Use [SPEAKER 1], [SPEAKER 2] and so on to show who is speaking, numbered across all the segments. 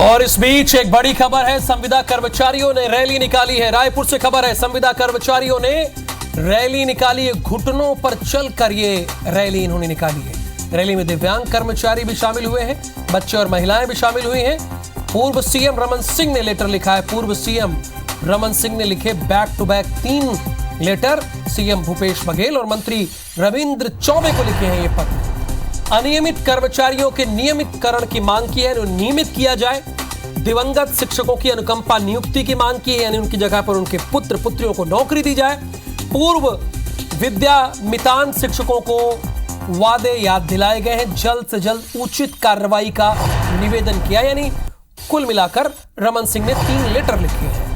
[SPEAKER 1] और इस बीच एक बड़ी खबर है, संविदा कर्मचारियों ने रैली निकाली है। रायपुर से खबर है, संविदा कर्मचारियों ने रैली निकाली है। घुटनों पर चलकर ये रैली इन्होंने निकाली है। रैली में दिव्यांग कर्मचारी भी शामिल हुए हैं, बच्चे और महिलाएं भी शामिल हुई हैं। पूर्व सीएम रमन सिंह ने लेटर लिखा है। पूर्व सीएम रमन सिंह ने लिखे back to back 3 letter CM Bhupesh Baghel और मंत्री रविंद्र चौबे को लिखे हैं ये पत्र। अनियमित कर्मचारियों के नियमितकरण की मांग की है, नियमित किया जाए। दिवंगत शिक्षकों की अनुकंपा नियुक्ति की मांग की है, यानी उनकी जगह पर उनके पुत्र पुत्रियों को नौकरी दी जाए। पूर्व विद्यामितान शिक्षकों को वादे याद दिलाए गए हैं। जल्द से जल्द उचित कार्रवाई का निवेदन किया, यानी कुल मिलाकर रमन सिंह ने 3 लेटर लिखे हैं।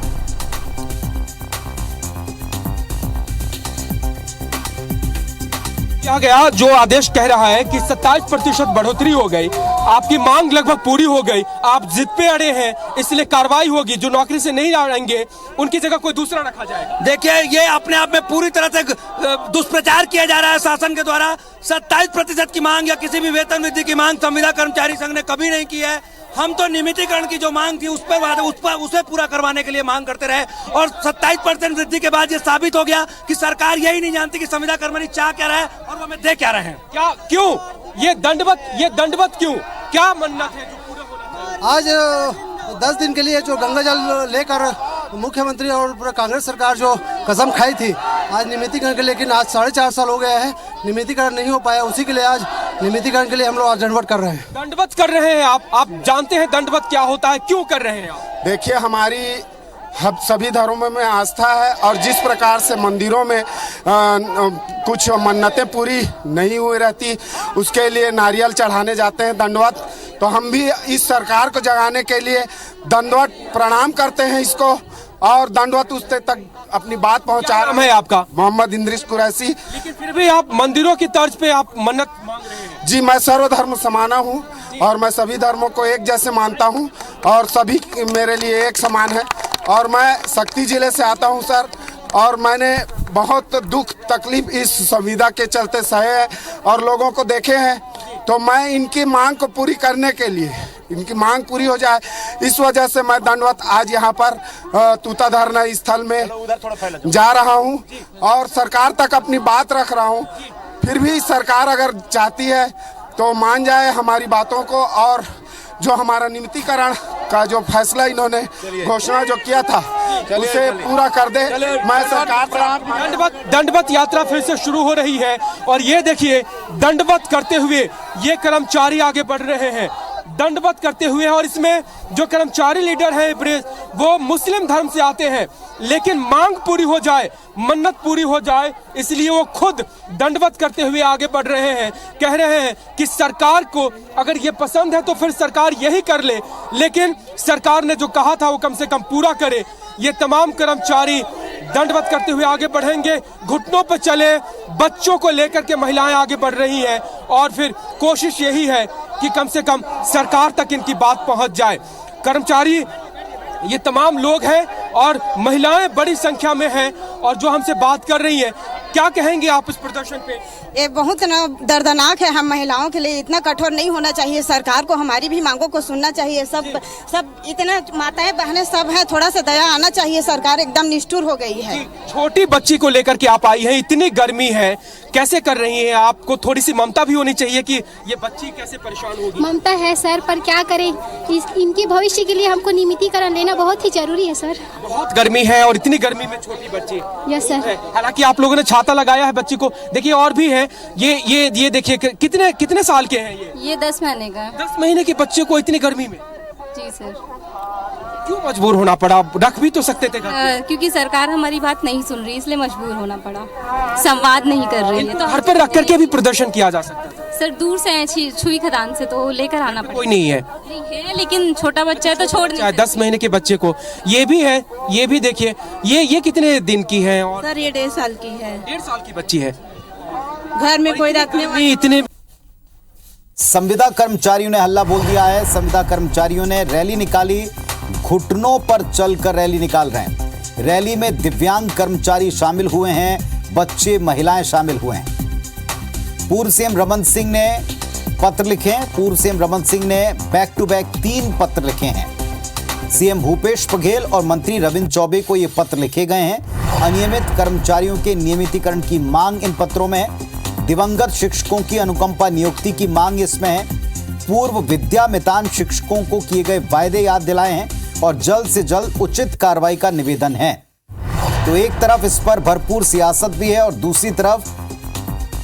[SPEAKER 2] किया गया जो आदेश कह रहा है कि 27% बढ़ोतरी हो गई, आपकी मांग लगभग पूरी हो गई, आप जिद पे अड़े हैं, इसलिए कार्रवाई होगी। जो नौकरी से नहीं आएंगे उनकी जगह कोई दूसरा रखा जाएगा।
[SPEAKER 3] देखिए, ये अपने आप में पूरी तरह से दुष्प्रचार किया जा रहा है शासन के द्वारा। 27% की मांग या किसी भी वेतन वृद्धि की मांग संविदा कर्मचारी संघ ने कभी नहीं की है। हम तो नियमितीकरण की जो मांग थी उसे पूरा करवाने के लिए मांग करते रहे, और 27% वृद्धि के बाद ये साबित हो गया कि सरकार यही नहीं जानती कि संविदा कर्मचारी चाह क्या रहे हैं और वो हमें दे क्या रहे हैं।
[SPEAKER 2] क्या क्यों ये दंडवत क्यों, क्या मन्नत है जो पूरा होना चाहिए?
[SPEAKER 4] आज 10 दिन के लिए जो गंगा जल लेकर मुख्यमंत्री और पूरा कांग्रेस सरकार जो कसम खाई थी, आज नियमितीकरण के, लेकिन आज 4.5 साल हो गया है, नियमितीकरण नहीं हो पाया। उसी के लिए आज नियमितीकरण के लिए हम लोग आज दंडवत कर रहे हैं।
[SPEAKER 2] दंडवत कर रहे हैं आप जानते हैं दंडवत क्या होता है, क्यों कर रहे हैं आप?
[SPEAKER 5] देखिए, हमारी सभी धर्मों में आस्था है, और जिस प्रकार से मंदिरों में कुछ मन्नतें पूरी नहीं हुई रहती, उसके लिए नारियल चढ़ाने जाते हैं दंडवत। तो हम भी इस सरकार को जगाने के लिए दंडवत प्रणाम करते हैं इसको, और दंडवत उससे तक अपनी बात पहुंचा रहे हैं।
[SPEAKER 2] है आपका
[SPEAKER 5] मोहम्मद इंद्रिस कुरैशी।
[SPEAKER 2] लेकिन फिर भी आप मंदिरों की तर्ज पे आप मन्नत मांग रहे हैं।
[SPEAKER 5] जी, मैं सर्वधर्म समाना हूँ और मैं सभी धर्मों को एक जैसे मानता हूँ, और सभी मेरे लिए एक समान है। और मैं शक्ति जिले से आता हूँ सर, और मैंने बहुत दुख तकलीफ इस संविदा के चलते सहे हैं और लोगों को देखे हैं। तो मैं इनकी मांग को पूरी करने के लिए, इनकी मांग पूरी हो जाए, इस वजह से मैं दंडवत आज यहाँ पर तूता धरना स्थल में जा रहा हूँ और सरकार तक अपनी बात रख रहा हूँ। फिर भी सरकार अगर चाहती है तो मान जाए हमारी बातों को, और जो हमारा नियमितीकरण का जो फैसला इन्होंने घोषणा जो किया था उसे पूरा कर दे। मैं सरकार से
[SPEAKER 2] दंडवत यात्रा फिर से शुरू हो रही है, और ये देखिए दंडवत करते हुए ये कर्मचारी आगे बढ़ रहे हैं, दंडवत करते हुए। और इसमें जो कर्मचारी लीडर है वो मुस्लिम धर्म से आते हैं, लेकिन मांग पूरी हो जाए, मन्नत पूरी हो जाए, इसलिए वो खुद दंडवत करते हुए आगे बढ़ रहे हैं। कह रहे हैं कि सरकार को अगर ये पसंद है तो फिर सरकार यही कर ले, लेकिन सरकार ने जो कहा था वो कम से कम पूरा करे। ये तमाम कर्मचारी दंडवत करते हुए आगे बढ़ेंगे, घुटनों पर चले, बच्चों को लेकर के महिलाएं आगे बढ़ रही हैं, और फिर कोशिश यही है कि कम से कम सरकार तक इनकी बात पहुंच जाए। कर्मचारी ये तमाम लोग हैं और महिलाएं बड़ी संख्या में हैं, और जो हमसे बात कर रही हैं, क्या कहेंगे आप इस प्रदर्शन पे?
[SPEAKER 6] ये बहुत दर्दनाक है। हम महिलाओं के लिए इतना कठोर नहीं होना चाहिए। सरकार को हमारी भी मांगों को सुनना चाहिए। सब इतना माताएं बहनें सब हैं, थोड़ा सा दया आना चाहिए। सरकार एकदम निष्ठुर हो गई है।
[SPEAKER 2] छोटी बच्ची को लेकर के आप आई हैं, इतनी गर्मी है, कैसे कर रही हैं? आपको थोड़ी सी ममता भी होनी चाहिए कि ये बच्ची कैसे परेशान होगी।
[SPEAKER 7] ममता है सर, पर क्या करें, इनके भविष्य के लिए हमको नियमितीकरण लेना बहुत ही जरूरी है सर।
[SPEAKER 2] बहुत गर्मी है, और इतनी गर्मी में छोटी बच्ची।
[SPEAKER 7] Yes sir.
[SPEAKER 2] हालांकि आप लोगों ने छाता लगाया है बच्ची को। देखिए और भी है, ये देखिए कितने साल के हैं
[SPEAKER 8] ये 10 महीने का।
[SPEAKER 2] 10 महीने के बच्चे को इतनी गर्मी में?
[SPEAKER 8] जी सर।
[SPEAKER 2] क्यों मजबूर होना पड़ा? रख भी तो सकते थे घर पे।
[SPEAKER 8] क्योंकि सरकार हमारी बात नहीं सुन रही, इसलिए मजबूर होना पड़ा। संवाद नहीं कर रही है, तो
[SPEAKER 2] घर पर रख करके भी प्रदर्शन किया जा सकता था
[SPEAKER 8] सर। दूर से छुई खदान से तो लेकर आना पड़ा।
[SPEAKER 2] कोई नहीं है,
[SPEAKER 8] लेकिन छोटा बच्चा है तो छोड़ नहीं।
[SPEAKER 2] 10 महीने के बच्चे को ये भी है, ये भी देखिए, ये कितने दिन की है? और
[SPEAKER 6] सर ये 1.5 साल की है।
[SPEAKER 2] 1.5 साल की बच्ची है,
[SPEAKER 6] घर में कोई रखने वाला
[SPEAKER 2] इतने।
[SPEAKER 9] संविदा कर्मचारियों ने हल्ला बोल दिया है। संविदा कर्मचारियों ने रैली निकाली, घुटनों पर चलकर रैली निकाल रहे हैं। रैली में दिव्यांग कर्मचारी शामिल हुए हैं, बच्चे महिलाएं शामिल हुए हैं। पूर्व सीएम रमन सिंह ने पत्र लिखे हैं। पूर्व सीएम रमन सिंह ने बैक टू बैक 3 पत्र लिखे हैं। सीएम भूपेश बघेल और मंत्री रविंद्र चौबे को ये पत्र लिखे गए हैं। अनियमित कर्मचारियों के नियमितीकरण की मांग इन पत्रों में है। दिवंगत शिक्षकों की अनुकंपा नियुक्ति की मांग इसमें है। पूर्व विद्या मितान शिक्षकों को किए गए वायदे याद दिलाए हैं और जल्द से जल्द उचित कार्रवाई का निवेदन है। तो एक तरफ इस पर भरपूर सियासत भी है और दूसरी तरफ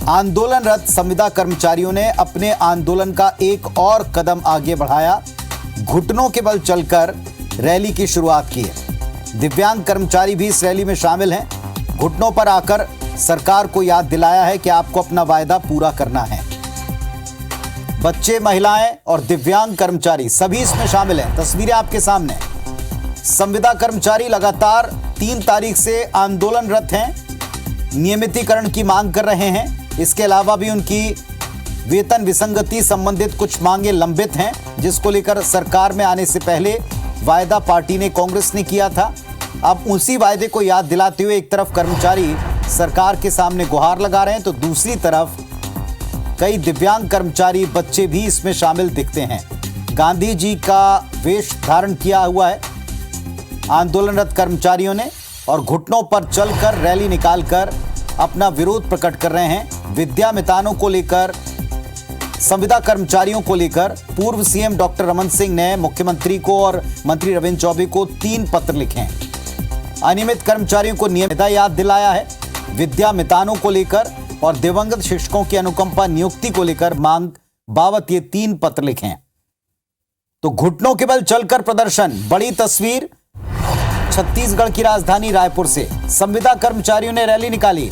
[SPEAKER 9] आंदोलनरत संविदा कर्मचारियों ने अपने आंदोलन का एक और कदम आगे बढ़ाया। घुटनों के बल चलकर रैली की शुरुआत की है। दिव्यांग कर्मचारी भी इस रैली में शामिल हैं। घुटनों पर आकर सरकार को याद दिलाया है कि आपको अपना वायदा पूरा करना है। बच्चे, महिलाएं और दिव्यांग कर्मचारी सभी इसमें शामिल हैं। तस्वीरें आपके सामने। संविदा कर्मचारी लगातार 3 तारीख से आंदोलनरत हैं, नियमितीकरण की मांग कर रहे हैं। इसके अलावा भी उनकी वेतन विसंगति संबंधित कुछ मांगे लंबित हैं, जिसको लेकर सरकार में आने से पहले वायदा पार्टी ने, कांग्रेस ने किया था। अब उसी वायदे को याद दिलाते हुए एक तरफ कर्मचारी सरकार के सामने गुहार लगा रहे हैं, तो दूसरी तरफ कई दिव्यांग कर्मचारी, बच्चे भी इसमें शामिल दिखते हैं। गांधी जी का वेश धारण किया हुआ है आंदोलनरत कर्मचारियों ने और घुटनों पर चलकर रैली निकालकर अपना विरोध प्रकट कर रहे हैं। विद्या मितानों को लेकर, संविदा कर्मचारियों को लेकर पूर्व सीएम डॉक्टर रमन सिंह ने मुख्यमंत्री को और मंत्री रविंद्र चौबे को 3 पत्र लिखे हैं। अनियमित कर्मचारियों को नियमित याद दिलाया है। विद्या मितानों को लेकर और दिवंगत शिक्षकों की अनुकंपा नियुक्ति को लेकर मांग बाबत ये 3 पत्र लिखे हैं। तो घुटनों के बल चलकर प्रदर्शन, बड़ी तस्वीर छत्तीसगढ़ की राजधानी रायपुर से संविदा कर्मचारियों ने रैली निकाली।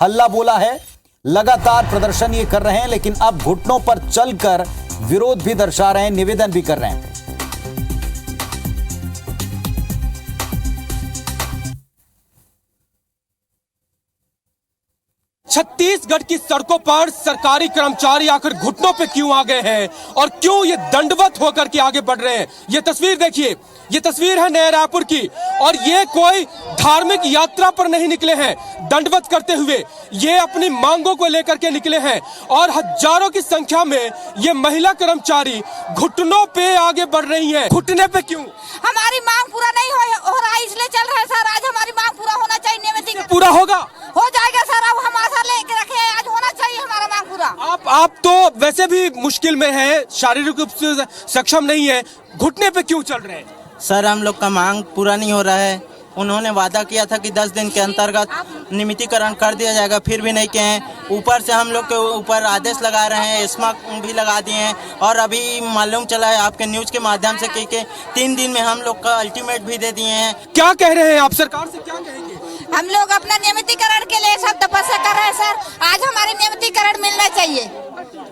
[SPEAKER 9] हल्ला बोला है, लगातार प्रदर्शन ये कर रहे हैं, लेकिन अब घुटनों पर चलकर विरोध भी दर्शा रहे हैं, निवेदन भी कर रहे हैं।
[SPEAKER 2] छत्तीसगढ़ की सड़कों पर सरकारी कर्मचारी आकर घुटनों पे क्यों आ गए हैं और क्यों ये दंडवत होकर के आगे बढ़ रहे हैं? ये तस्वीर देखिए, ये तस्वीर है नए रायपुर की और ये कोई धार्मिक यात्रा पर नहीं निकले हैं। दंडवत करते हुए ये अपनी मांगों को लेकर के निकले हैं और हजारों की संख्या में ये महिला कर्मचारी घुटनों पे आगे बढ़ रही हैं। घुटने पे क्यों?
[SPEAKER 6] हमारी मांग पूरा नहीं हो रहा है, इसलिए चल रहा है सर। आज हमारी मांग पूरा होना चाहिए। नियमितीकरण
[SPEAKER 2] पूरा होगा,
[SPEAKER 6] हो जाएगा सर। अब हम आशा लेके रखे हैं, आज होना चाहिए हमारा मांग पूरा।
[SPEAKER 2] आप तो वैसे भी मुश्किल में है, शारीरिक रूप से सक्षम नहीं है, घुटने पे क्यों चल रहे हैं?
[SPEAKER 10] सर, हम लोग का मांग पूरा नहीं हो रहा है। उन्होंने वादा किया था कि 10 दिन के अंतर्गत नियमितीकरण कर दिया जाएगा, फिर भी नहीं किए हैं। ऊपर से हम लोग के ऊपर आदेश लगा रहे हैं, एस्मा भी लगा दिए हैं और अभी मालूम चला है आपके न्यूज के माध्यम से कि 3 दिन में हम लोग का अल्टीमेट भी दे दिए हैं।
[SPEAKER 2] क्या कह रहे हैं आप? सरकार से क्या कहेंगे?
[SPEAKER 6] हम लोग अपना नियमितीकरण के लिए सब तपस्या कर रहे हैं सर। आज हमारे नियमितीकरण मिलना चाहिए।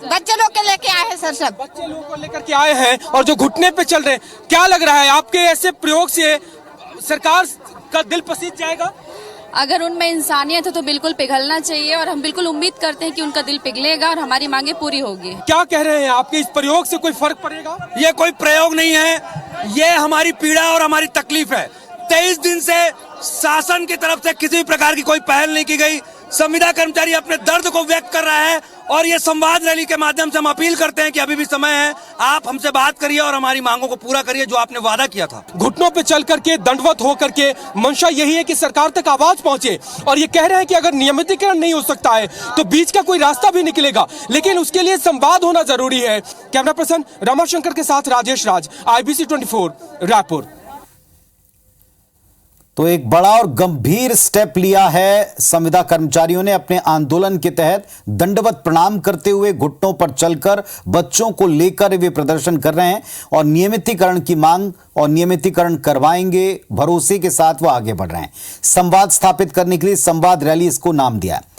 [SPEAKER 6] बच्चे लोग के लेके आए हैं सर, सब
[SPEAKER 2] बच्चे लोग को लेकर के आए हैं और जो घुटने पे चल रहे हैं, क्या लग रहा है आपके ऐसे प्रयोग से सरकार का दिल पसीज जाएगा?
[SPEAKER 8] अगर उनमें इंसानियत है तो बिल्कुल पिघलना चाहिए और हम बिल्कुल उम्मीद करते हैं कि उनका दिल पिघलेगा और हमारी मांगे पूरी होगी।
[SPEAKER 2] क्या कह रहे हैं? आपके इस प्रयोग से कोई फर्क पड़ेगा?
[SPEAKER 3] ये कोई प्रयोग नहीं है, ये हमारी पीड़ा और हमारी तकलीफ है। 23 दिन से शासन की तरफ से किसी भी प्रकार की कोई पहल नहीं की गई। संविदा कर्मचारी अपने दर्द को व्यक्त कर रहा है और ये संवाद रैली के माध्यम से हम अपील करते हैं कि अभी भी समय है, आप हमसे बात करिए और हमारी मांगों को पूरा करिए जो आपने वादा किया था।
[SPEAKER 2] घुटनों पे चल करके, दंडवत हो करके मंशा यही है कि सरकार तक आवाज पहुंचे और ये कह रहे हैं कि अगर नियमितीकरण नहीं हो सकता है तो बीच का कोई रास्ता भी निकलेगा, लेकिन उसके लिए संवाद होना जरूरी है। कैमरा पर्सन रमाशंकर के साथ राजेश राज, IBC 24 रायपुर।
[SPEAKER 9] तो एक बड़ा और गंभीर स्टेप लिया है संविदा कर्मचारियों ने। अपने आंदोलन के तहत दंडवत प्रणाम करते हुए घुटनों पर चलकर बच्चों को लेकर वे प्रदर्शन कर रहे हैं और नियमितीकरण की मांग और नियमितीकरण करवाएंगे भरोसे के साथ वो आगे बढ़ रहे हैं। संवाद स्थापित करने के लिए संवाद रैली इसको नाम दिया है।